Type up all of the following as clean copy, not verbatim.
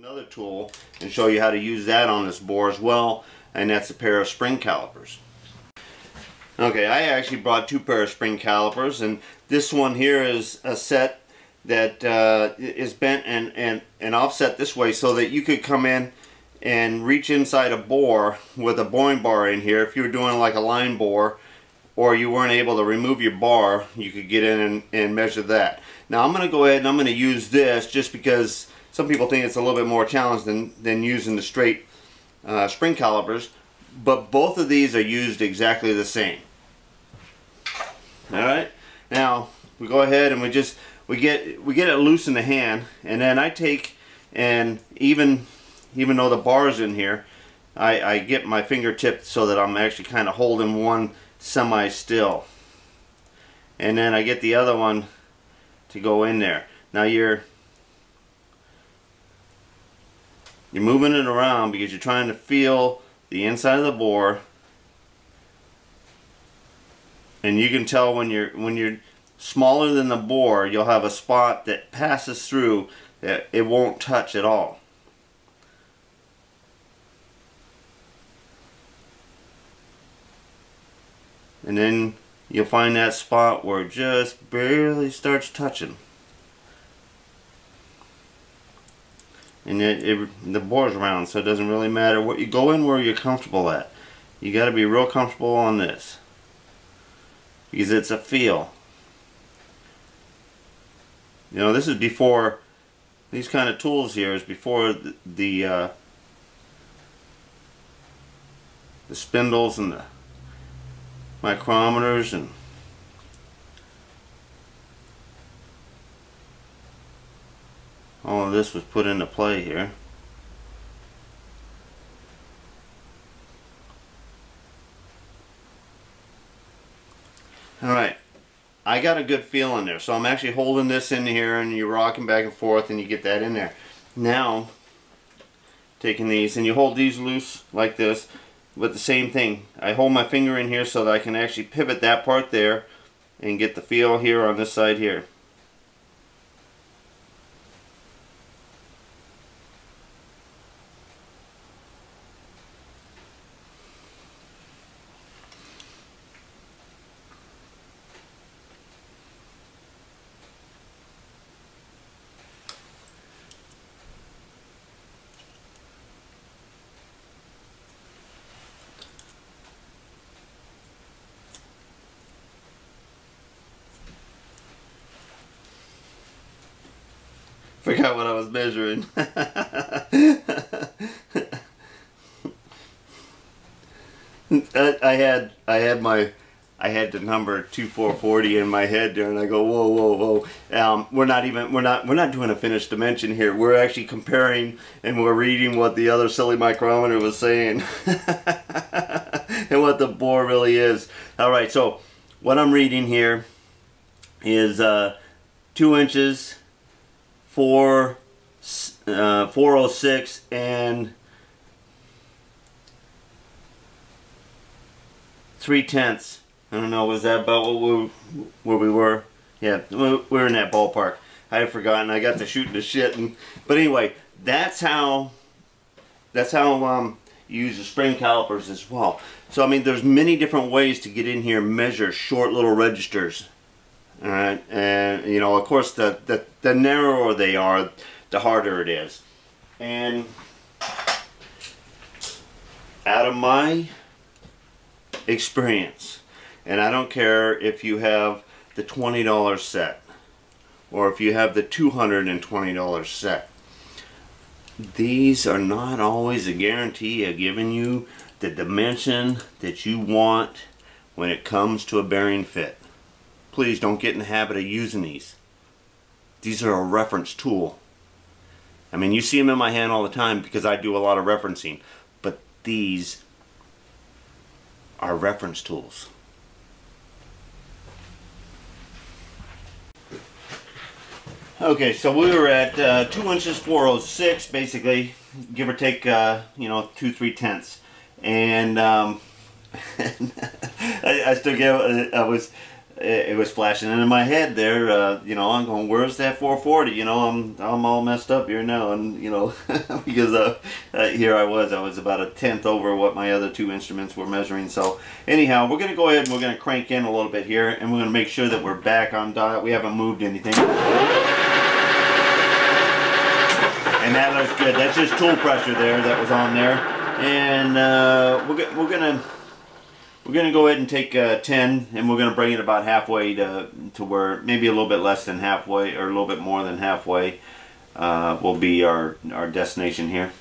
another tool and show you how to use that on this bore as well, and that's a pair of spring calipers. Okay, I actually brought two pair of spring calipers, and this one here is a set that is bent and offset this way so that you could come in and reach inside a bore with a boring bar in here. If you were doing like a line bore or you weren't able to remove your bar, you could get in and measure that. Now I'm going to go ahead and I'm going to use this just because some people think it's a little bit more challenge than using the straight spring calipers, but both of these are used exactly the same. Alright, now we go ahead and we get it loose in the hand, and then I take, and even though the bar is in here, I get my fingertip so that I'm actually kind of holding one semi-still, and then I get the other one to go in there. Now you're moving it around because you're trying to feel the inside of the bore, and you can tell when you're smaller than the bore, you'll have a spot that passes through that it won't touch at all. And then you'll find that spot where it just barely starts touching. And the bore's round, so it doesn't really matter what you go in where you're comfortable at. You got to be real comfortable on this because it's a feel. You know, this is before, these kind of tools here is before the spindles and the micrometers and all of this was put into play here. Alright, I got a good feel in there, so I'm actually holding this in here and you're rocking back and forth and you get that in there. Now, taking these, and you hold these loose like this, but the same thing. I hold my finger in here so that I can actually pivot that part there and get the feel here on this side here. Forgot what I was measuring. I had the number 2440 in my head there, and I go, whoa. We're not doing a finished dimension here. We're actually comparing and we're reading what the other silly micrometer was saying and what the bore really is. All right, so what I'm reading here is 2 inches. 406 and 3/10. I don't know, was that about where we were? Yeah, we're in that ballpark. I had forgotten. I got to shooting the shit, but anyway, that's how you use the spring calipers as well. So I mean, there's many different ways to get in here and measure short little registers. Alright, and you know, of course, the narrower they are, the harder it is. And out of my experience, and I don't care if you have the $20 set or if you have the $220 set, these are not always a guarantee of giving you the dimension that you want when it comes to a bearing fit. Please don't get in the habit of using these. These are a reference tool. I mean, you see them in my hand all the time because I do a lot of referencing, but these are reference tools. Okay, so we were at 2 inches 406, basically, give or take, you know, 2/3, and I still get, it was flashing into my head there. You know, I'm going, where's that 440? You know, I'm all messed up here now, and you know, because here I was about a tenth over what my other two instruments were measuring. So anyhow, we're gonna go ahead and we're gonna crank in a little bit here, and we're gonna make sure that we're back on dial. We haven't moved anything, and that looks good. That's just tool pressure there that was on there, and we're gonna go ahead and take 10, and we're gonna bring it about halfway to where maybe a little bit less than halfway, or a little bit more than halfway will be our destination here.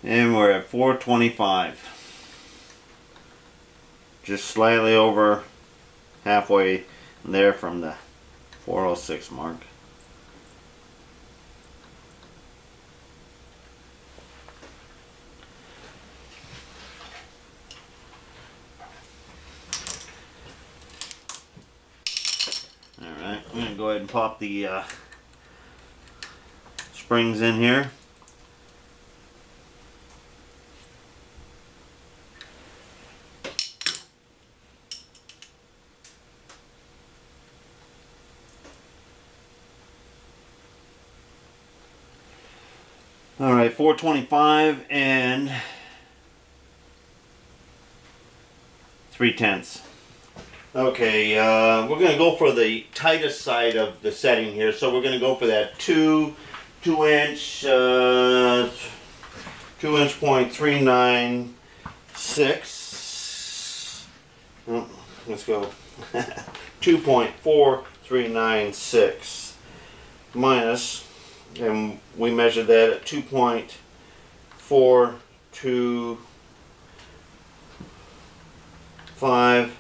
And we're at 425. Just slightly over halfway there from the 406 mark. Alright, I'm going to go ahead and pop the springs in here. Alright, 425 and 3/10. Okay, we're going to go for the tightest side of the setting here, so we're going to go for that 2 inch point 396. Oh, let's go 2.4396 minus, and we measured that at 2.425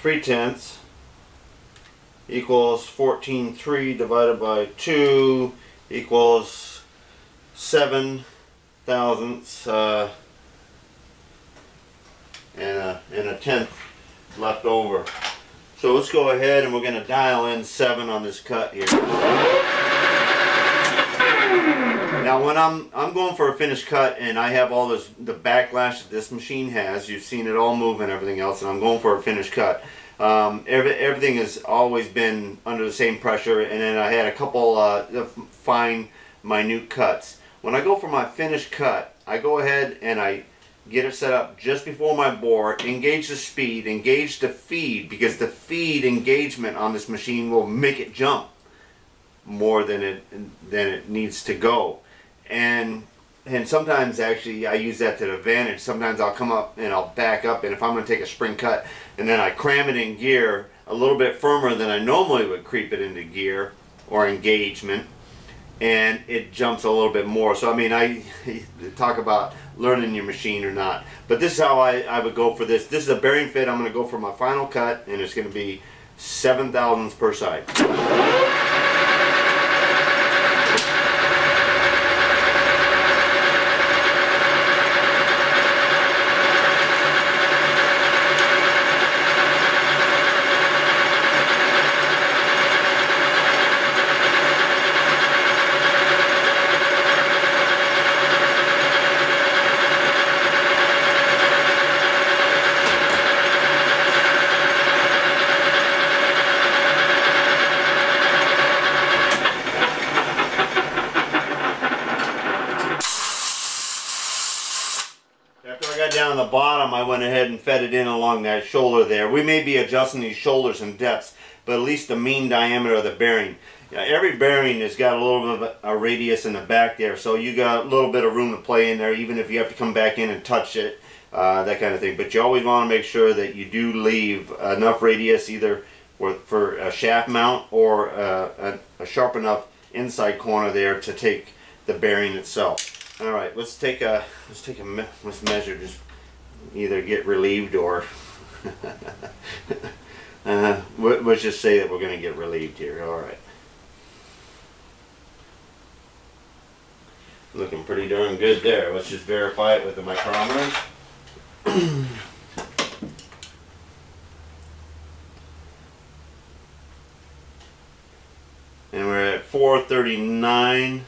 3/10 equals 14.3 divided by 2 equals 7 thousandths and a tenth left over. So let's go ahead and we're going to dial in 7 on this cut here. Now when I'm going for a finished cut and I have all the backlash that this machine has, you've seen it all move and everything else, and I'm going for a finished cut. Everything has always been under the same pressure, and then I had a couple fine, minute cuts. When I go for my finished cut, I go ahead and I get it set up just before my bore, engage the speed, engage the feed, because the feed engagement on this machine will make it jump more than it needs to go. And sometimes actually I use that to the advantage. Sometimes I'll come up and I'll back up, and if I'm going to take a spring cut and then I cram it in gear a little bit firmer than I normally would creep it into gear or engagement, and it jumps a little bit more. So I mean, I talk about learning your machine or not, but this is how I would go for this. This is a bearing fit. I'm going to go for my final cut, and it's going to be 7 thousandths per side. Down the bottom, I went ahead and fed it in along that shoulder there. We may be adjusting these shoulders and depths, but at least the mean diameter of the bearing. Every bearing has got a little bit of a radius in the back there, so you got a little bit of room to play in there, even if you have to come back in and touch it, that kind of thing. But you always want to make sure that you do leave enough radius either for a shaft mount or a sharp enough inside corner there to take the bearing itself. All right, let's measure, just either get relieved or let's just say that we're going to get relieved here. All right. Looking pretty darn good there. Let's just verify it with the micrometer. And we're at 439.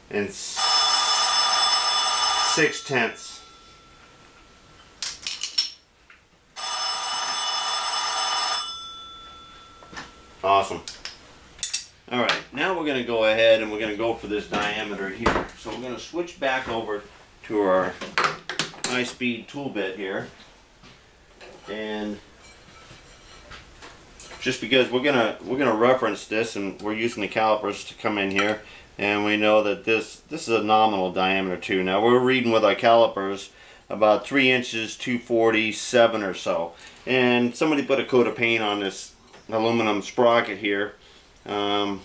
And 6/10. Awesome. Alright, now we're going to go ahead and we're going to go for this diameter here. So we're going to switch back over to our high-speed tool bit here. And just because we're gonna reference this, and we're using the calipers to come in here, and we know that this is a nominal diameter too. Now we're reading with our calipers about 3 inches, 247 or so. And somebody put a coat of paint on this aluminum sprocket here, so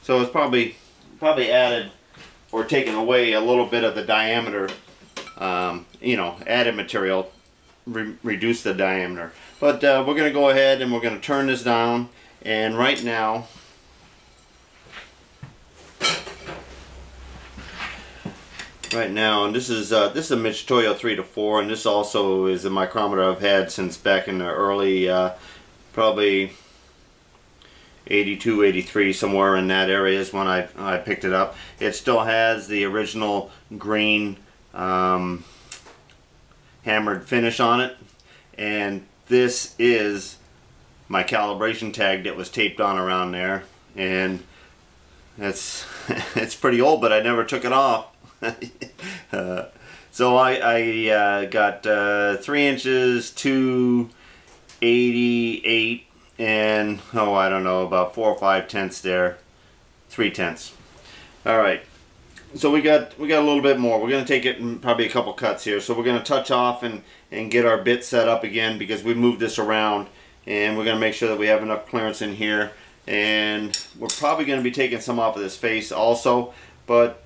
it's probably added or taken away a little bit of the diameter, you know, added material, reduce the diameter. But we're going to go ahead and we're going to turn this down, and right now and this is a Mitch Toyo 3-4, and this also is a micrometer I've had since back in the early, probably 82, 83, somewhere in that area is when I picked it up. It still has the original green hammered finish on it, and this is my calibration tag that was taped on around there, and it's it's pretty old, but I never took it off. So I got 3 inches, 288, and I don't know, about 4 or 5 tenths there, 3/10. All right, so we got a little bit more. We're going to take it in probably a couple cuts here. So we're going to touch off and get our bit set up again, because we moved this around, and we're going to make sure that we have enough clearance in here. And we're probably going to be taking some off of this face also, but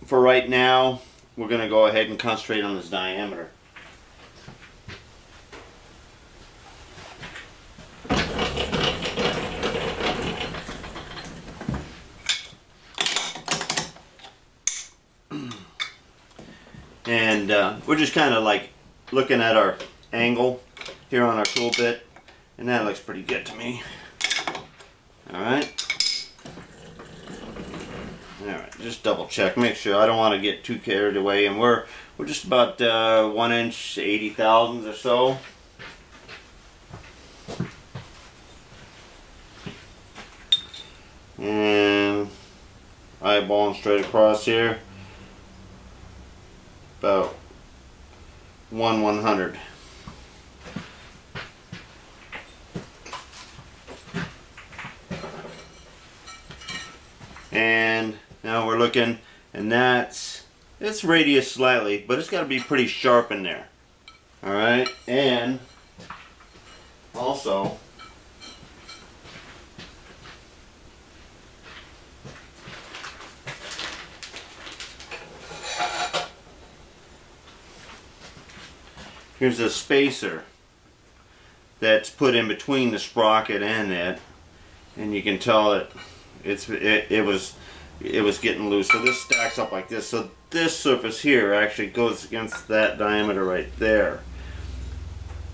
for right now, we're going to go ahead and concentrate on this diameter. And we're just kind of like looking at our angle here on our tool bit, and that looks pretty good to me. Alright. Alright, just double check, make sure. I don't want to get too carried away, and we're just about 1 inch 80 thousandths or so. And eyeballing straight across here, about 1/100. And now we're looking, and it's radius slightly, but it's got to be pretty sharp in there. All right, and also here's a spacer that's put in between the sprocket and it, and you can tell that it was getting loose. So this stacks up like this. So this surface here actually goes against that diameter right there.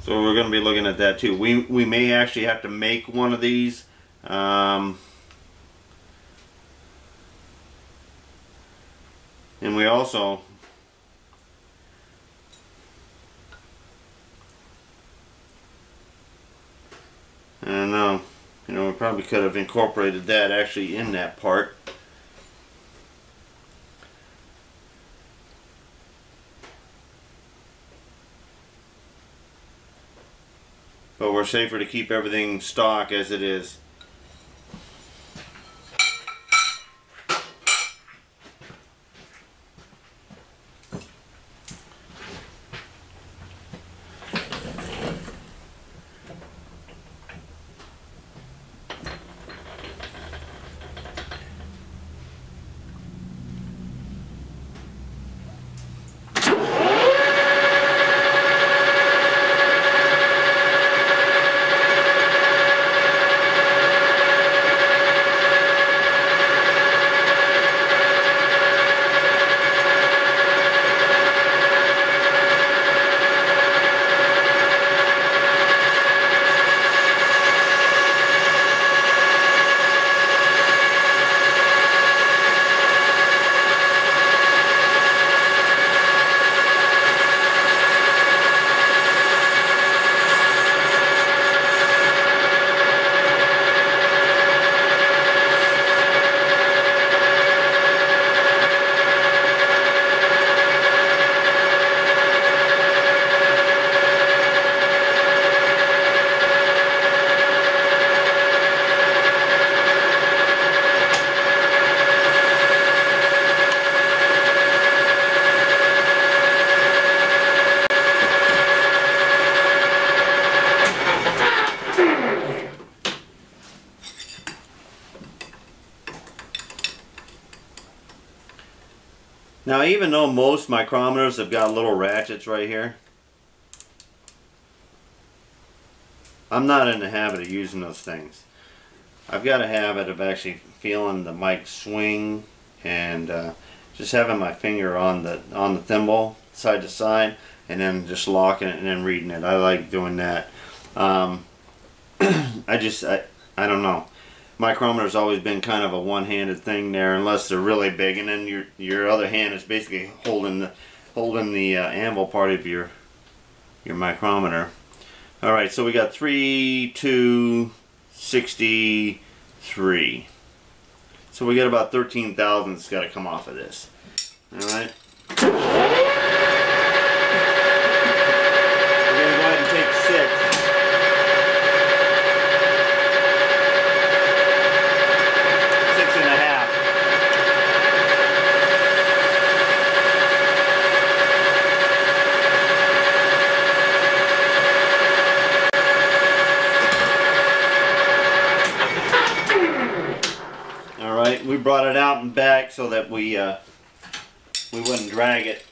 So we're going to be looking at that too. We may actually have to make one of these. And we also I don't know. You know, we probably could have incorporated that actually in that part. but we're safer to keep everything stock as it is. Now, even though most micrometers have got little ratchets right here, I'm not in the habit of using those things. I've got a habit of actually feeling the mic swing and just having my finger on the thimble side to side and then just locking it and then reading it. I like doing that. I don't know. Micrometer's always been kind of a one-handed thing there, unless they're really big, and then your other hand is basically holding the anvil part of your micrometer. All right, so we got 3, 2, 63. So we got about 13 thousandths got to come off of this. All right. We're gonna go ahead and take 6. We brought it out and back so that we wouldn't drag it.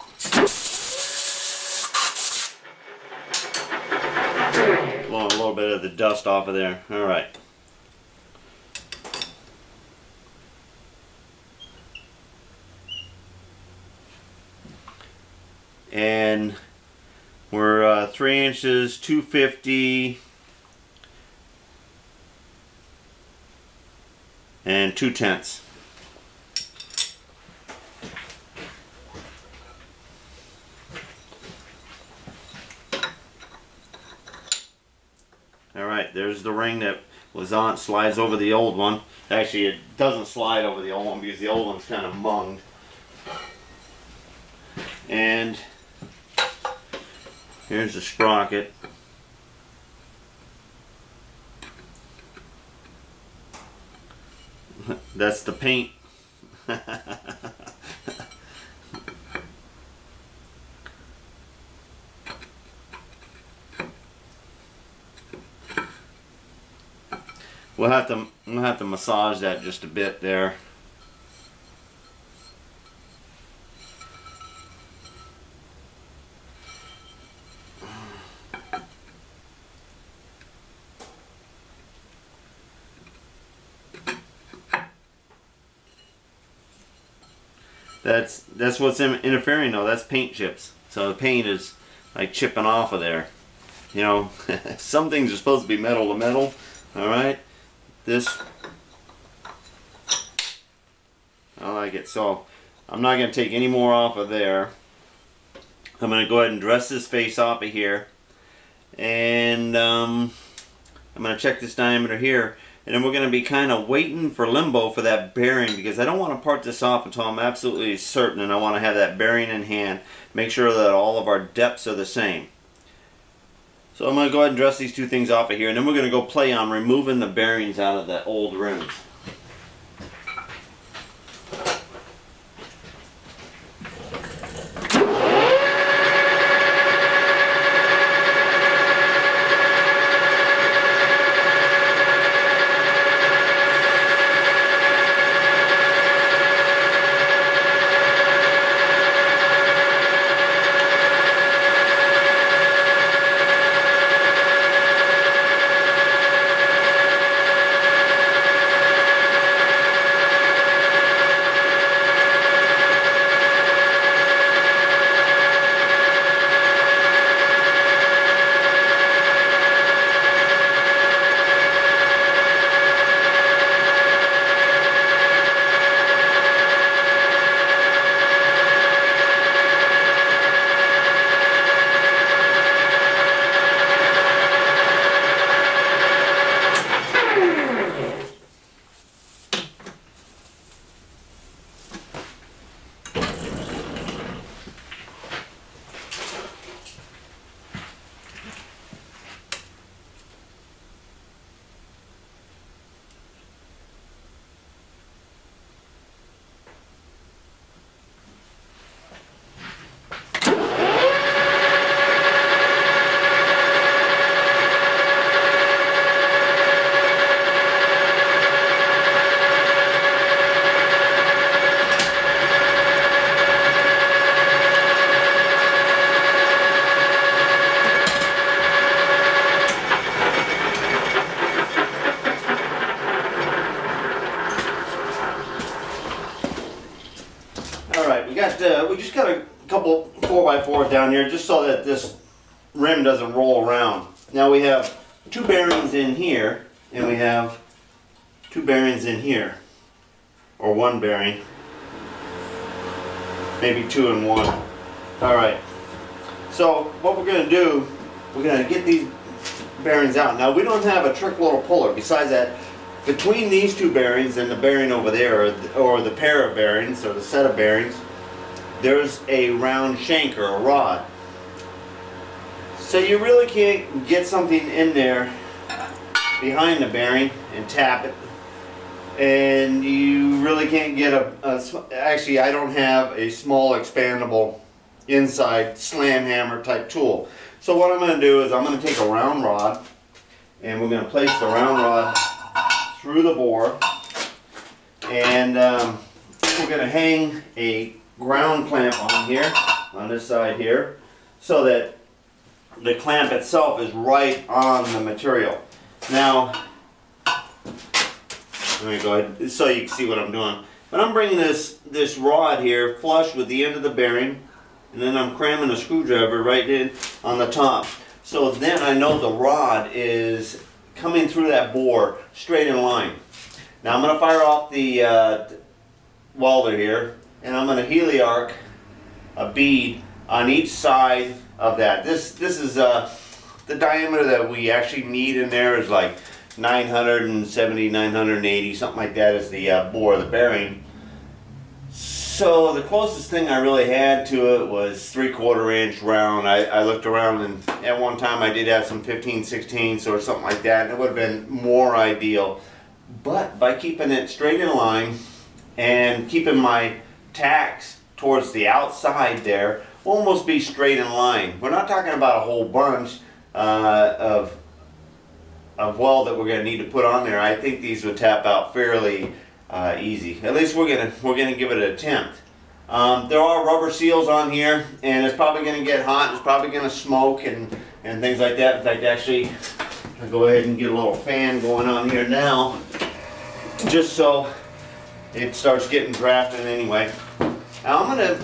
Blowing a little bit of the dust off of there. All right. And we're 3 inches, 250. And 2/10. Alright, there's the ring that was on, slides over the old one. Actually, it doesn't slide over the old one because the old one's kind of munged. And here's the sprocket. That's the paint. We'll have to massage that just a bit there. That's what's interfering though. That's paint chips. So the paint is like chipping off of there. You know, some things are supposed to be metal to metal. All right, this I like it. So I'm not going to take any more off of there. I'm going to go ahead and dress this face off of here, and I'm going to check this diameter here. And then we're going to be kind of waiting for limbo for that bearing, because I don't want to part this off until I'm absolutely certain, and I want to have that bearing in hand. Make sure that all of our depths are the same. So I'm going to go ahead and dust these two things off of here, and then we're going to go play on removing the bearings out of the old rims. We just got a couple 4x4s down here just so that this rim doesn't roll around. Now we have two bearings in here, and we have two bearings in here, or one bearing, maybe two and one. Alright, so what we're going to do, we're going to get these bearings out. Now we don't have a trick little puller. Besides that, between these two bearings and the bearing over there, or the pair of bearings, or the set of bearings, there's a round shank or a rod. So you really can't get something in there behind the bearing and tap it. And you really can't get actually I don't have a small expandable inside slam hammer type tool. So what I'm going to do is I'm going to take a round rod, and we're going to place the round rod through the bore, and we're going to hang a ground clamp on here, on this side here, so that the clamp itself is right on the material. Now, let me go ahead so you can see what I'm doing. But I'm bringing this rod here flush with the end of the bearing, and then I'm cramming a screwdriver right in on the top. So then I know the rod is coming through that bore straight in line. Now I'm going to fire off the welder here, and I'm going to heliarc a bead on each side of that. This is the diameter that we actually need in there is like 970, 980, something like that is the bore of the bearing. So the closest thing I really had to it was 3/4 inch round. I looked around, and at one time I did have some 15/16 or something like that, and it would have been more ideal. But by keeping it straight in line and keeping my tacks towards the outside there, will almost be straight in line. We're not talking about a whole bunch of weld that we're going to need to put on there. I think these would tap out fairly easy. At least we're gonna give it an attempt. There are rubber seals on here, and it's probably going to get hot. It's probably going to smoke and things like that. In fact, actually, I'll go ahead and get a little fan going on here now, just so it starts getting drafted anyway. Now I'm gonna,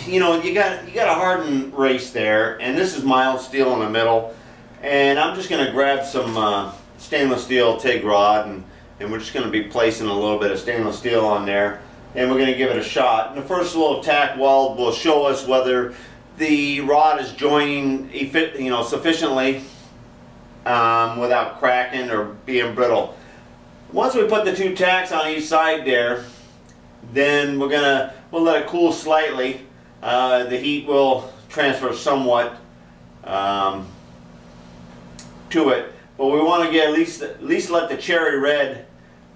you know, you got a hardened race there, and this is mild steel in the middle, and I'm just gonna grab some stainless steel TIG rod, and we're just gonna be placing a little bit of stainless steel on there, and we're gonna give it a shot. And the first little tack weld will show us whether the rod is joining, you know, sufficiently without cracking or being brittle. Once we put the two tacks on each side there, then we'll let it cool slightly. The heat will transfer somewhat to it. But we want to get at least let the cherry red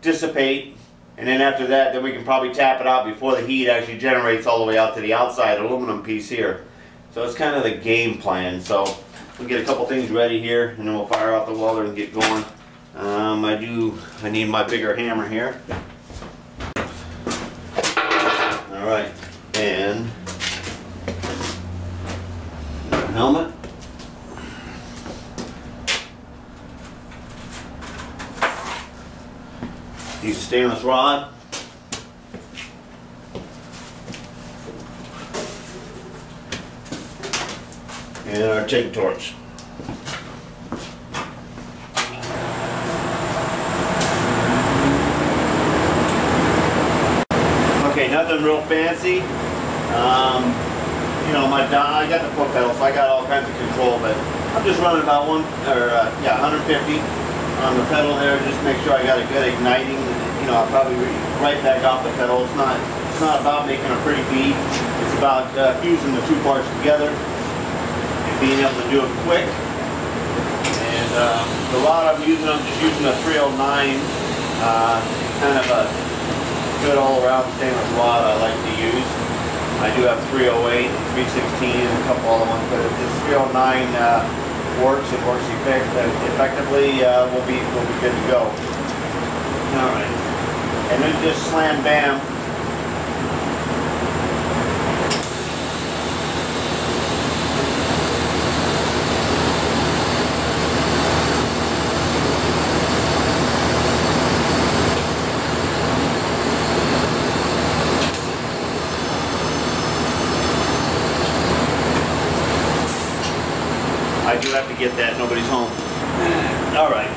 dissipate, and then after that, then we can probably tap it out before the heat actually generates all the way out to the outside aluminum piece here. So it's kind of the game plan. So we'll get a couple things ready here, and then we'll fire off the welder and get going. I need my bigger hammer here. All right, and helmet. Use a stainless rod. And our TIG torch. Okay, nothing real fancy. You know, I got the foot pedal, so I got all kinds of control, but I'm just running about 150 on the pedal there, just make sure I got a good igniting. You know, I'll probably right back off the pedal. It's not about making a pretty bead. It's about fusing the two parts together and being able to do it quick. And the rod I'm just using a 309, kind of a good all-around stainless rod I like to use. I do have 308 and 316 and a couple other ones, but if this 309 works effectively, we'll be good to go. All right, and then just slam bam. I do have to get that, nobody's home. All right.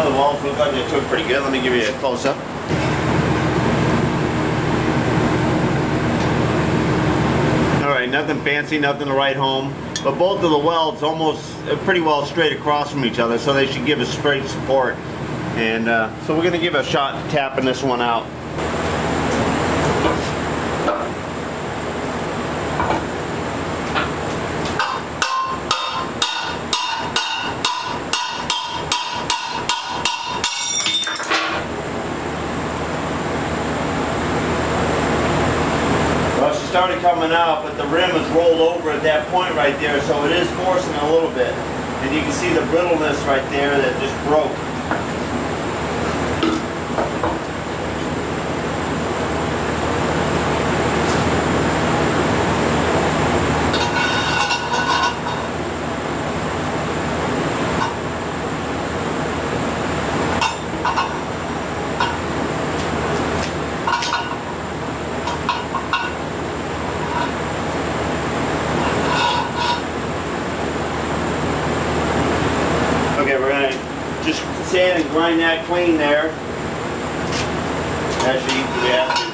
The walls look like they took pretty good. Let me give you a close-up. Alright, nothing fancy, nothing to write home. But both of the welds almost pretty well straight across from each other, so they should give us straight support. And so we're going to give a shot tapping this one out. Started coming out, but the rim is rolled over at that point right there, so it is forcing a little bit. And you can see the brittleness right there that just broke. Okay, we're going to just sand and grind that clean there. As you equally have to.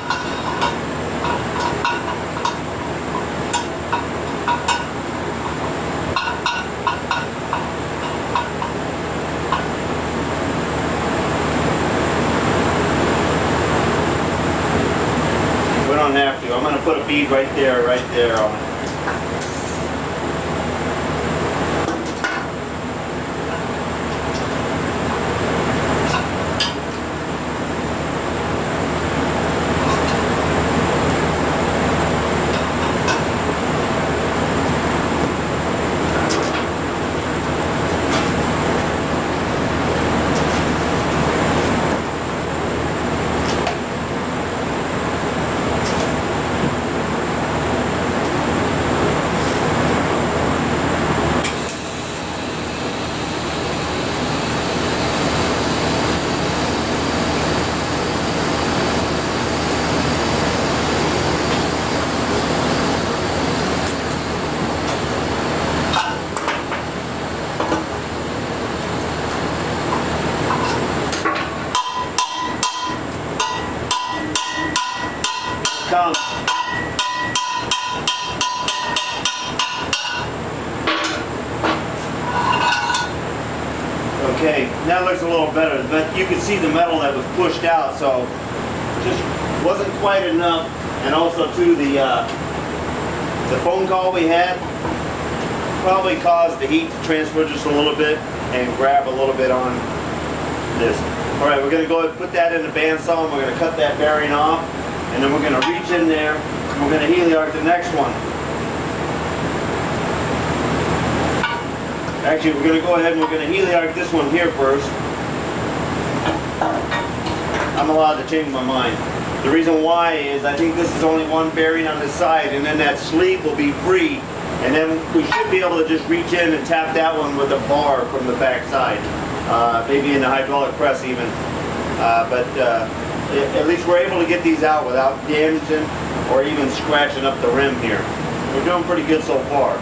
We don't have to. I'm going to put a bead right there on it. around. Okay, now it looks a little better, but you can see the metal that was pushed out, so just wasn't quite enough. And also too, the phone call we had probably caused the heat to transfer just a little bit and grab a little bit on this. Alright, we're going to go ahead and put that in the bandsaw, and we're going to cut that bearing off, and then we're going to reach in there and we're going to heliarc the next one. Actually, we're going to go ahead and we're going to heliarc this one here first. I'm allowed to change my mind. The reason why is I think this is only one bearing on this side, and then that sleeve will be free, and then we should be able to just reach in and tap that one with a bar from the back side. Maybe in the hydraulic press even. But at least we're able to get these out without damaging or even scratching up the rim here. We're doing pretty good so far.